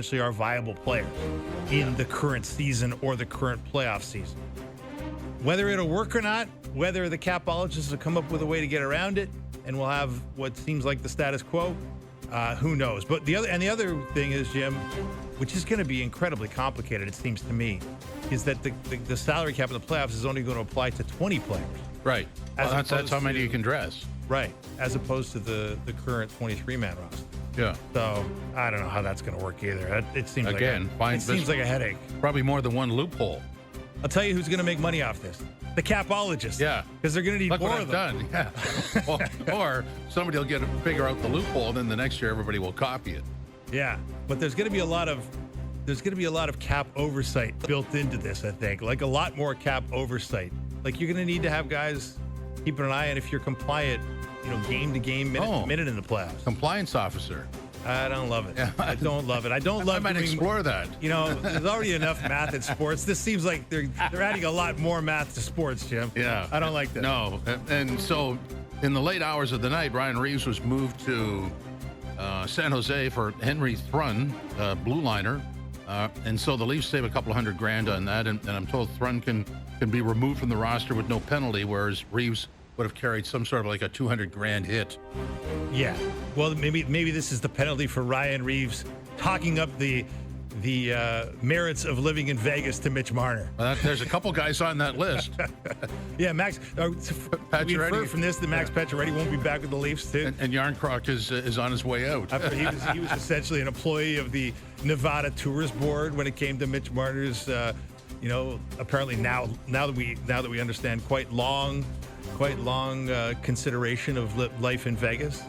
potentially are viable players in the current season or the current playoff season. Whether it'll work or not, whether the capologists will come up with a way to get around it, and we'll have what seems like the status quo, who knows? But the other thing is, Jim, which is going to be incredibly complicated, it seems to me, is that the salary cap in the playoffs is only going to apply to 20 players. Right. Well, that's how many you can dress. Right. As opposed to the current 23-man roster. Yeah. So I don't know how that's going to work either. It seems seems like a headache. Probably more than one loophole. I'll tell you who's going to make money off this. The capologists. Yeah. Because they're going to need Look more what of I've them. done. Yeah. or somebody will figure out the loophole, and then the next year everybody will copy it. Yeah. But there's going to be a lot of cap oversight built into this, I think. Like a lot more cap oversight. Like you're going to need to have guys keeping an eye on if you're compliant, game to game, minute to minute in the playoffs. Compliance officer. I don't love it. Yeah. I don't love it. I might explore that. There's already enough math in sports. This seems like they're adding a lot more math to sports, Jim. Yeah. I don't like that. No. And so in the late hours of the night, Ryan Reeves was moved to San Jose for Henry Thrun, blue liner. And so the Leafs save a couple $100,000 on that. And I'm told Thrun can be removed from the roster with no penalty, whereas Reeves would have carried some sort of like a $200,000 hit. Yeah. Well, maybe this is the penalty for Ryan Reeves talking up the merits of living in Vegas to Mitch Marner. There's a couple guys on that list. Yeah, Max. We infer from this that Max Pacioretty won't be back with the Leafs too. And Yarncroc is on his way out. He was essentially an employee of the Nevada Tourist Board when it came to Mitch Marner's. Apparently now that we understand quite long consideration of life in Vegas,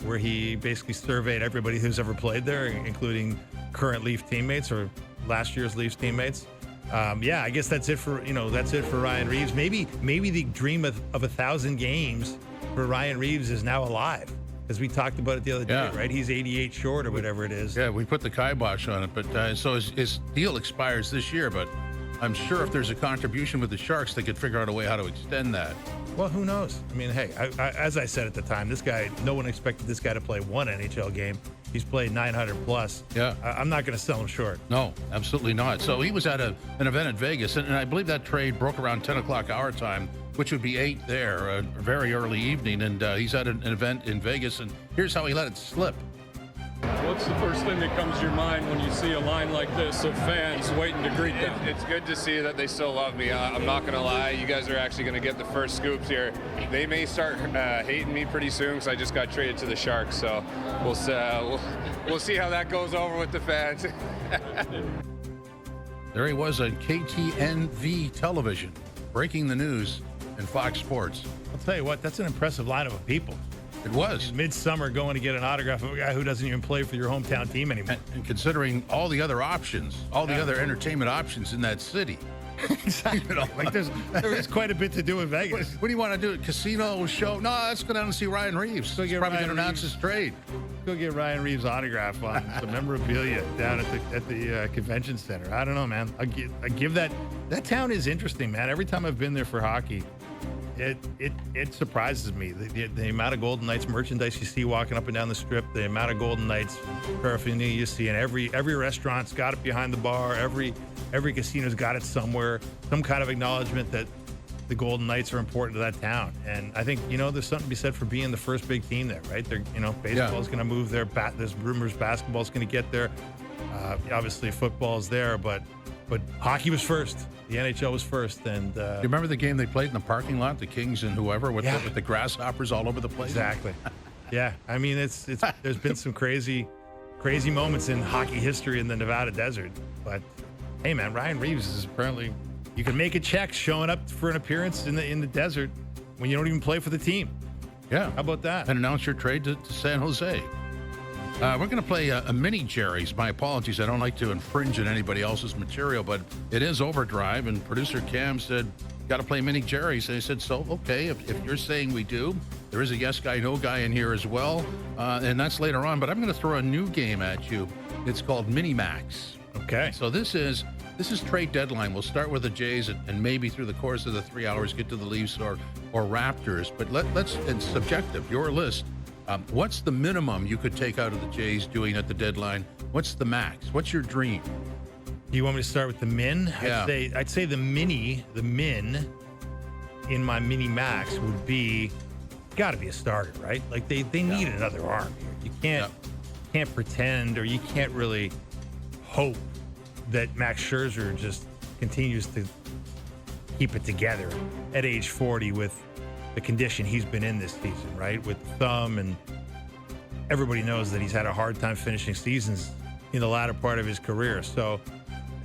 where he basically surveyed everybody who's ever played there, including current Leaf teammates or last year's Leafs teammates. I guess that's it for Ryan Reeves. Maybe the dream of 1,000 games for Ryan Reeves is now alive, because we talked about it the other day, right? He's 88 short or whatever it is. Yeah, we put the kibosh on it, but so his deal expires this year, but I'm sure if there's a contribution with the Sharks, they could figure out a way how to extend that. Well, who knows? I mean, hey, as I said at the time, no one expected this guy to play one NHL game. He's played 900 plus. Yeah. I'm not going to sell him short. No, absolutely not. So he was at an event in Vegas, and I believe that trade broke around 10 o'clock our time, which would be 8 there, a very early evening. And he's at an event in Vegas, and here's how he let it slip. What's the first thing that comes to your mind when you see a line like this of fans waiting to greet them? It's good to see that they still love me. I'm not going to lie. You guys are actually going to get the first scoops here. They may start hating me pretty soon because I just got traded to the Sharks. So we'll see how that goes over with the fans. There he was on KTNV television, breaking the news in Fox Sports. I'll tell you what, that's an impressive lineup of people. It was. Midsummer going to get an autograph of a guy who doesn't even play for your hometown team anymore. And considering all the other options, all the other entertainment options in that city. Exactly. There is quite a bit to do in Vegas. What do you want to do? Casino show? No, let's go down and see Ryan Reeves. He's probably going to announce his trade. Go get Ryan Reeves' autograph on some memorabilia down at the convention center. I don't know, man. I give that town is interesting, man. Every time I've been there for hockey, it surprises me the amount of Golden Knights merchandise you see walking up and down the strip, the amount of Golden Knights paraphernalia you see, and every restaurant's got it behind the bar, every casino's got it somewhere, some kind of acknowledgement that the Golden Knights are important to that town. And I think there's something to be said for being the first big team there, right? They're baseball's going to move there. There's rumors basketball's going to get there. Obviously football's there, but hockey was first. The NHL was first, and you remember the game they played in the parking lot, the Kings and whoever, with the grasshoppers all over the place? Exactly. Yeah, I mean, it's there's been some crazy moments in hockey history in the Nevada desert. But hey, man, Ryan Reeves is apparently, you can make a check showing up for an appearance in the desert when you don't even play for the team. Yeah, how about that? And announce your trade to San Jose. We're going to play a mini Jerry's. My apologies. I don't like to infringe on anybody else's material, but it is Overdrive, and producer Cam said, got to play mini Jerry's. And I said, so, okay, if you're saying we do, there is a yes guy, no guy in here as well, and that's later on. But I'm going to throw a new game at you. It's called Mini Max. Okay. So this is trade deadline. We'll start with the Jays and maybe through the course of the 3 hours get to the Leafs or Raptors. But let's, it's subjective, your list. What's the minimum you could take out of the Jays doing at the deadline? What's the max? What's your dream? Do you want me to start with the min? Yeah. I'd say the min in my mini max would be got to be a starter, right? Like they need another arm here. You can't pretend, or you can't really hope that Max Scherzer just continues to keep it together at age 40 with the condition he's been in this season, right? With thumb, and everybody knows that he's had a hard time finishing seasons in the latter part of his career. So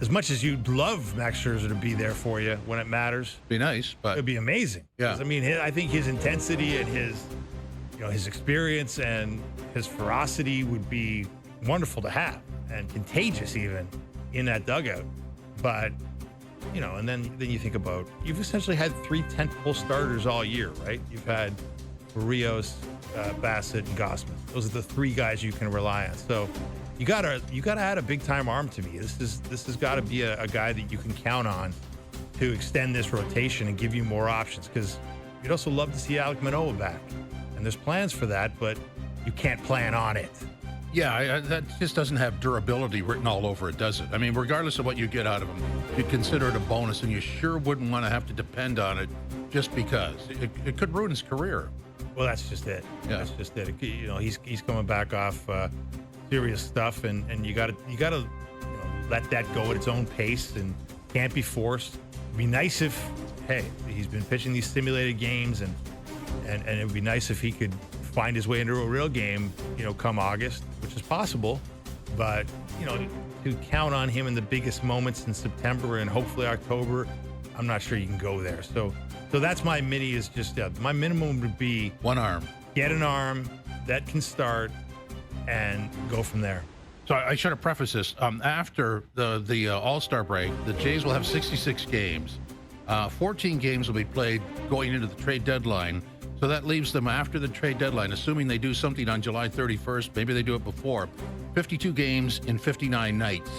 as much as you'd love Max Scherzer to be there for you when it matters, Be nice, but it'd be amazing. Yeah. 'Cause, I mean, I think his intensity and his experience and his ferocity would be wonderful to have, and contagious even in that dugout. But and then you think about, you've essentially had 3 tentpole starters all year, right? You've had Rios, Bassett, and Gossman. Those are the 3 guys you can rely on. So you gotta add a big time arm to me. This has got to be a guy that you can count on to extend this rotation and give you more options. Because you'd also love to see Alek Manoah back, and there's plans for that, but you can't plan on it. yeah, that just doesn't have durability written all over it, does it? I mean, regardless of what you get out of him, you consider it a bonus, and you sure wouldn't want to have to depend on it just because. It could ruin his career. Well, that's just it. Yeah. That's just it. He's coming back off serious stuff, and you gotta let that go at its own pace, and can't be forced. It'd be nice if, hey, he's been pitching these simulated games, and it would be nice if he could find his way into a real game, come August, which is possible. But to count on him in the biggest moments in September and hopefully October, I'm not sure you can go there. So that's my mini. Is just my minimum would be One arm. get an arm that can start and go from there. So I should have prefaced this. After the All-Star break, the Jays will have 66 games. 14 games will be played going into the trade deadline. So that leaves them after the trade deadline, assuming they do something on July 31st, maybe they do it before, 52 games in 59 nights.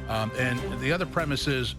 And the other premise is,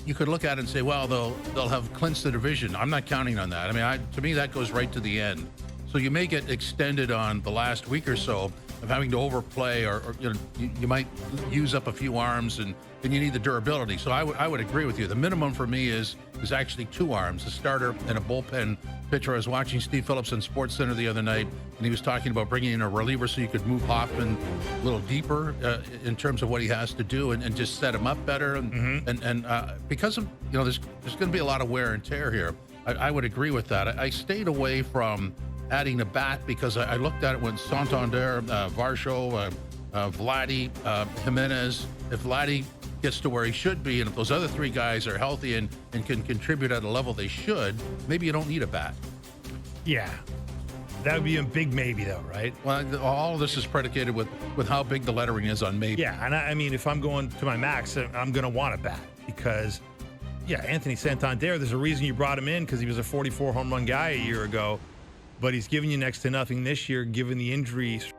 you could look at it and say, well, they'll have clinched the division. I'm not counting on that. I mean, to me, that goes right to the end. So you may get extended on the last week or so of having to overplay, or you might use up a few arms, and you need the durability. So I would agree with you. The minimum for me is actually 2 arms, a starter and a bullpen pitcher. I was watching Steve Phillips on SportsCenter the other night, and he was talking about bringing in a reliever so you could move Hoffman a little deeper in terms of what he has to do, and just set him up better. And because of there's going to be a lot of wear and tear here. I would agree with that. I stayed away from adding a bat because I looked at it when Santander, Varsho, Vladdy, Jimenez. If Vladdy gets to where he should be, and if those other 3 guys are healthy and can contribute at a level they should, maybe you don't need a bat. Yeah, that would be a big maybe, though, right? Well, all of this is predicated with how big the lettering is on maybe. Yeah, and I mean, if I'm going to my max, I'm going to want a bat because, Anthony Santander, there's a reason you brought him in, because he was a 44 home run guy a year ago, but he's giving you next to nothing this year, given the injuries